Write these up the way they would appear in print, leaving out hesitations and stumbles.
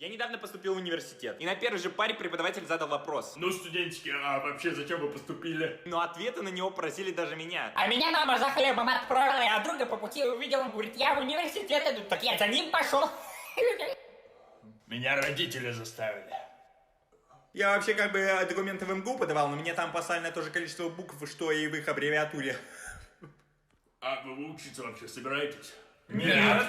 Я недавно поступил в университет, и на первой же паре преподаватель задал вопрос. Ну, студентики, а вообще зачем вы поступили? Но ответы на него поразили даже меня. А меня мама за хлебом отправила, а друга по пути увидел, он говорит, я в университет иду, так я за ним пошел. Меня родители заставили. Я вообще как бы документы в МГУ подавал, но мне там поставлено то же количество букв, что и в их аббревиатуре. А вы учиться вообще собираетесь? Нет.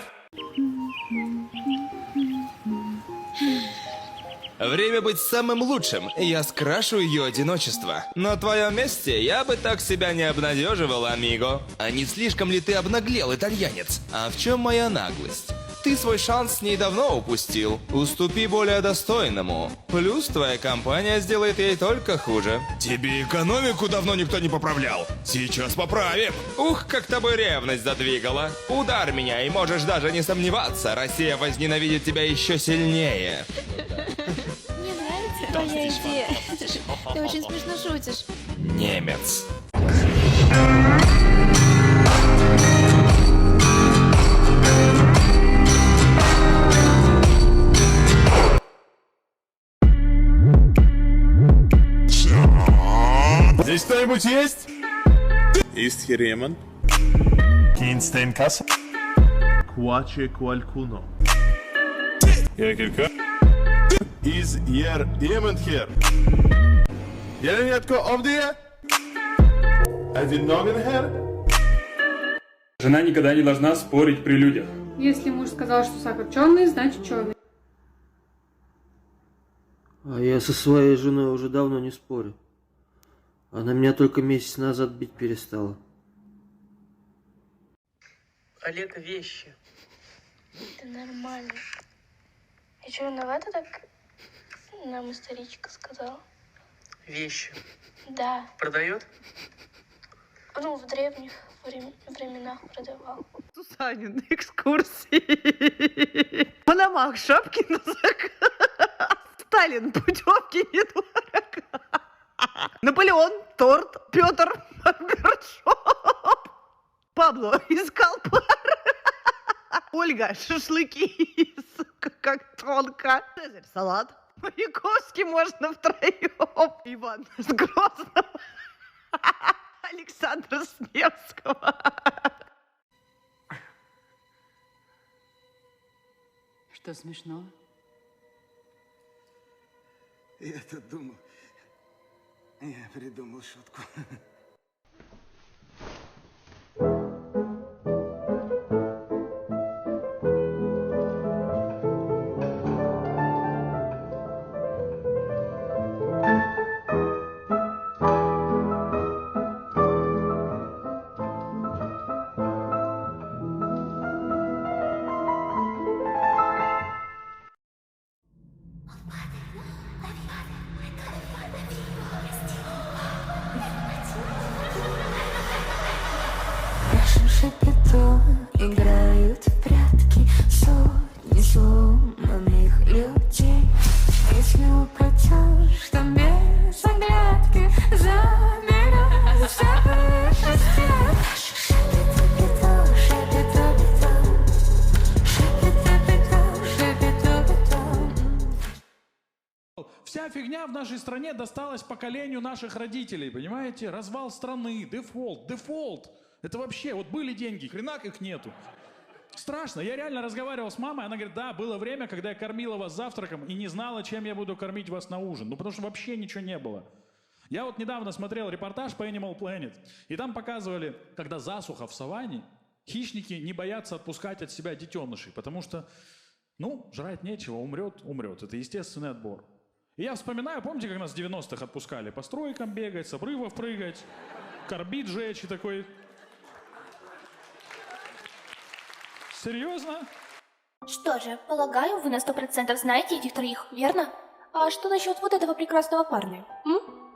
Время быть самым лучшим, я скрашу ее одиночество. На твоем месте я бы так себя не обнадеживал, амиго. А не слишком ли ты обнаглел, итальянец? А в чем моя наглость? Ты свой шанс с ней давно упустил. Уступи более достойному. Плюс твоя компания сделает ей только хуже. Тебе экономику давно никто не поправлял. Сейчас поправим. Ух, как тобой ревность задвигала. Ударь меня, и можешь даже не сомневаться. Россия возненавидит тебя еще сильнее. Мне нравится твоя идея. Ты очень смешно шутишь. Немец. Здесь кто-нибудь есть? Ist hier jemand? Кинстейн Касса. Quace qualcuno. Якелька. Is hier jemand here? Jelenetko of the Один ноген here? Жена никогда не должна спорить при людях. Если муж сказал, что сахар черный, значит черный. А я со своей женой уже давно не спорю. Она меня только месяц назад бить перестала. Олег, вещи. Это нормально. И что, виновата так? Нам историчка сказала. Вещи. Да. Продает? Ну, в древних временах продавал. Сусанин, экскурсии. Мономах, шапки на заказ. Сталин, путевки недорого. Наполеон, торт, Петр, барбершоп. Пабло искал пар. Ольга, шашлыки, сука, как тонко. Цезарь, салат. Маяковский можно втроем. Иван с Грозного. Александра с Невского. Что смешно? Я-то думал, я придумал шутку. Шапито играют в прятки сотни сломанных людей. Если упадешь, то без оглядки заберешь все шестя. Шапито-пито, шапито-пито, шапито-пито, шапито-пито. Вся фигня в нашей стране досталась поколению наших родителей, понимаете? Развал страны, дефолт. Это вообще, вот были деньги, хренак их нету. Страшно. Я реально разговаривал с мамой, она говорит, да, было время, когда я кормила вас завтраком и не знала, чем я буду кормить вас на ужин. Ну, потому что вообще ничего не было. Я вот недавно смотрел репортаж по Animal Planet, и там показывали, когда засуха в саванне, хищники не боятся отпускать от себя детенышей, потому что, ну, жрать нечего, умрет. Это естественный отбор. И я вспоминаю, помните, как нас в 90-х отпускали по стройкам бегать, с обрывов прыгать, карбид жечь и такой... Серьезно? Что же, полагаю, вы на 100% знаете этих троих, верно? А что насчет вот этого прекрасного парня?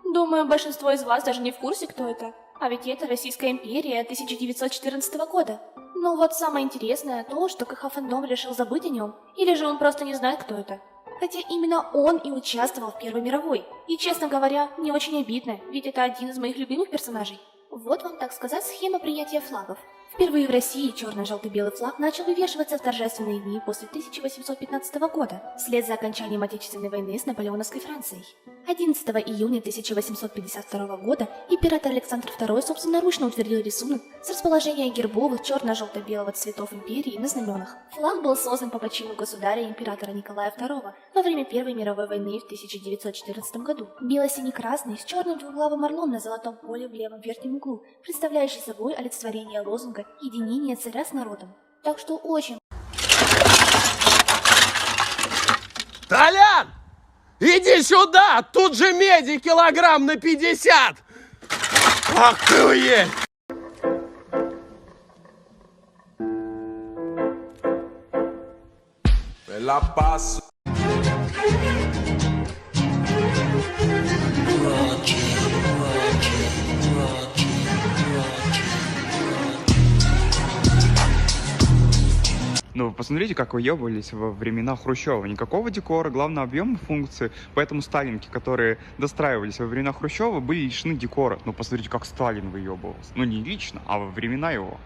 Думаю, большинство из вас даже не в курсе, кто это. А ведь это Российская империя 1914 года. Но вот самое интересное то, что КХ-фандом решил забыть о нем, или же он просто не знает, кто это. Хотя именно он и участвовал в Первой мировой. И, честно говоря, мне очень обидно, ведь это один из моих любимых персонажей. Вот вам, так сказать, схема приятия флагов. В Впервые в России черно-желто-белый флаг начал вывешиваться в торжественные дни после 1815 года, вслед за окончанием Отечественной войны с наполеоновской Францией. 11 июня 1852 года император Александр II собственноручно утвердил рисунок с расположением гербовых черно-желто-белого цветов империи на знаменах. Флаг был создан по почину государя императора Николая II во время Первой мировой войны в 1914 году. Бело-синий-красный с черным двуглавым орлом на золотом поле в левом верхнем углу, представляющий собой олицетворение лозунга «Единение царя с народом». Так что очень... Толян! Иди сюда! Тут же меди килограмм на 50! Ах ты уедь! Ну, вы посмотрите, как выебывались во времена Хрущева. Никакого декора, главное объем функции. Поэтому сталинки, которые достраивались во времена Хрущева, были лишены декора. Ну, посмотрите, как Сталин выебывался. Ну, не лично, а во времена его.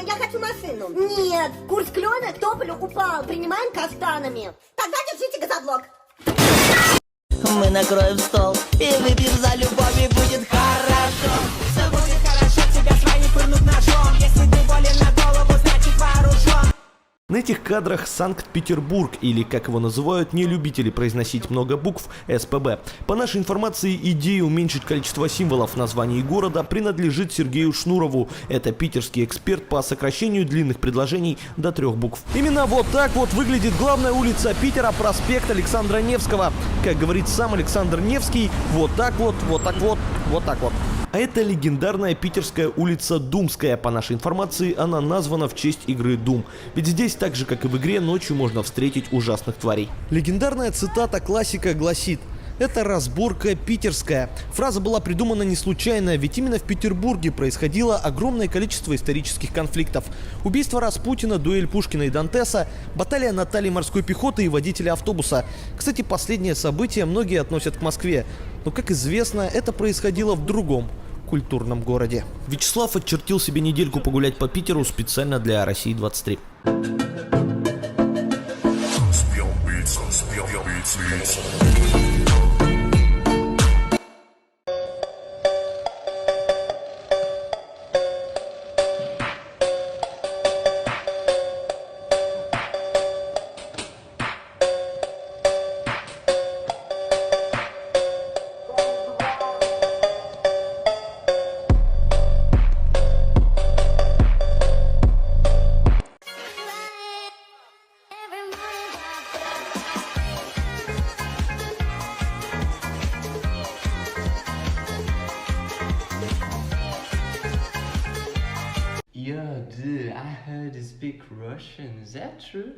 Я хочу машину. Нет, курс клена к тополю упал. Принимаем каштанами. Тогда держите газоблок. Мы накроем стол и выпьем за любовь, и будет хорошо. Все будет хорошо, тебя свои пырнут ножом. Если ты болен на голову, значит вооружен. На этих кадрах Санкт-Петербург, или как его называют нелюбители произносить много букв, СПБ. По нашей информации, идея уменьшить количество символов в названии города принадлежит Сергею Шнурову. Это питерский эксперт по сокращению длинных предложений до 3 букв. Именно вот так вот выглядит главная улица Питера, проспект Александра Невского. Как говорит сам Александр Невский, вот так вот, вот так вот, вот так вот. А это легендарная питерская улица Думская. По нашей информации, она названа в честь игры Doom. Ведь здесь, так же как и в игре, ночью можно встретить ужасных тварей. Легендарная цитата классика гласит: «Это разборка питерская». Фраза была придумана не случайно, ведь именно в Петербурге происходило огромное количество исторических конфликтов. Убийство Распутина, дуэль Пушкина и Дантеса, баталия Натальи морской пехоты и водителя автобуса. Кстати, последнее событие многие относят к Москве. Но, как известно, это происходило в другом культурном городе. Вячеслав отчертил себе недельку погулять по Питеру специально для России-23. Yo, dude, I heard you speak Russian. Is that true?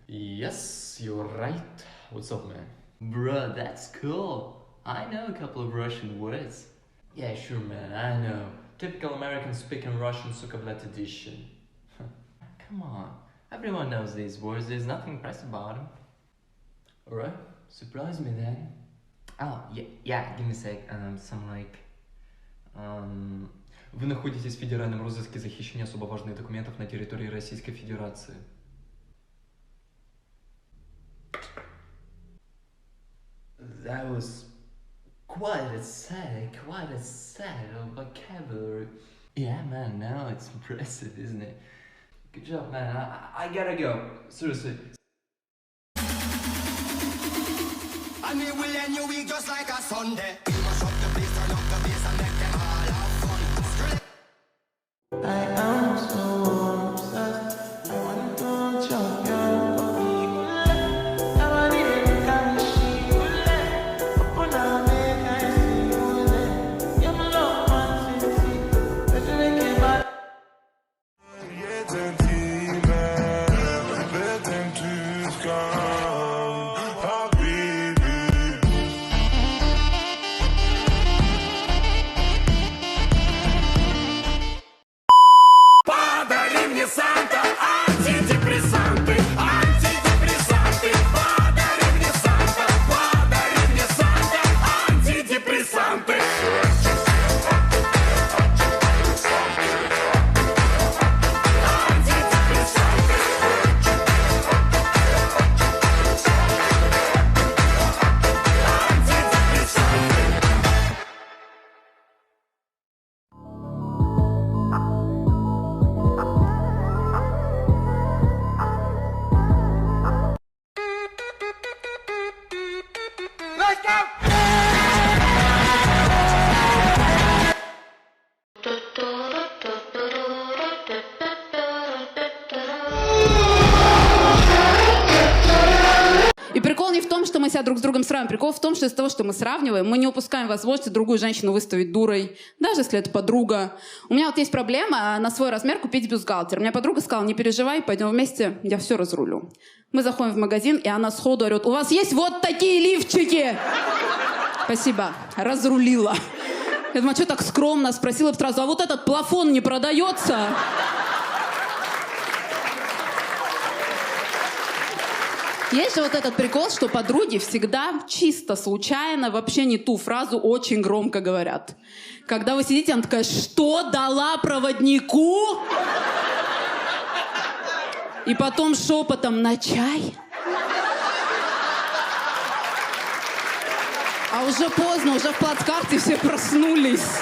Yes, you're right. What's up, man? Bro, that's cool. I know a couple of Russian words. Yeah, sure, man, I know. Typical American speaking Russian Sukablet edition. Come on, everyone knows these words. There's nothing impressive about them. Alright, surprise me then. Oh, yeah, give me a sec. Some like... Вы находитесь в федеральном розыске за хищение особо важных документов на территории Российской Федерации. That was quite a set of vocabulary. Yeah, man, now it's impressive, isn't it? Good job, man. I gotta go. Seriously. I mean, will end your week just like a Sunday. You must up the place, turn up the bass and make them all have fun. I am so obsessed. I want to jump your body. I want it, can she will upon a make I see you. You're my love, man, see. But you make it bad. антидепрессанта, антидепрессанты, антидепрессанты. Подари мне Санта, подари мне Санта, антидепрессанты. И прикол не в том, что мы себя друг с другом сравниваем. Прикол в том, что из-за того, что мы сравниваем, мы не упускаем возможности другую женщину выставить дурой, даже если это подруга. У меня вот есть проблема на свой размер купить бюстгальтер. У меня подруга сказала: не переживай, пойдем вместе, я все разрулю. Мы заходим в магазин, и она сходу орет: у вас есть вот такие лифчики? Спасибо, разрулила. Я думаю, а что так скромно? Спросила бы сразу: а вот этот плафон не продается? Есть же вот этот прикол, что подруги всегда чисто случайно вообще не ту фразу очень громко говорят. Когда вы сидите, она такая: что дала проводнику? И потом шепотом: на чай? А уже поздно, уже в плацкарте все проснулись.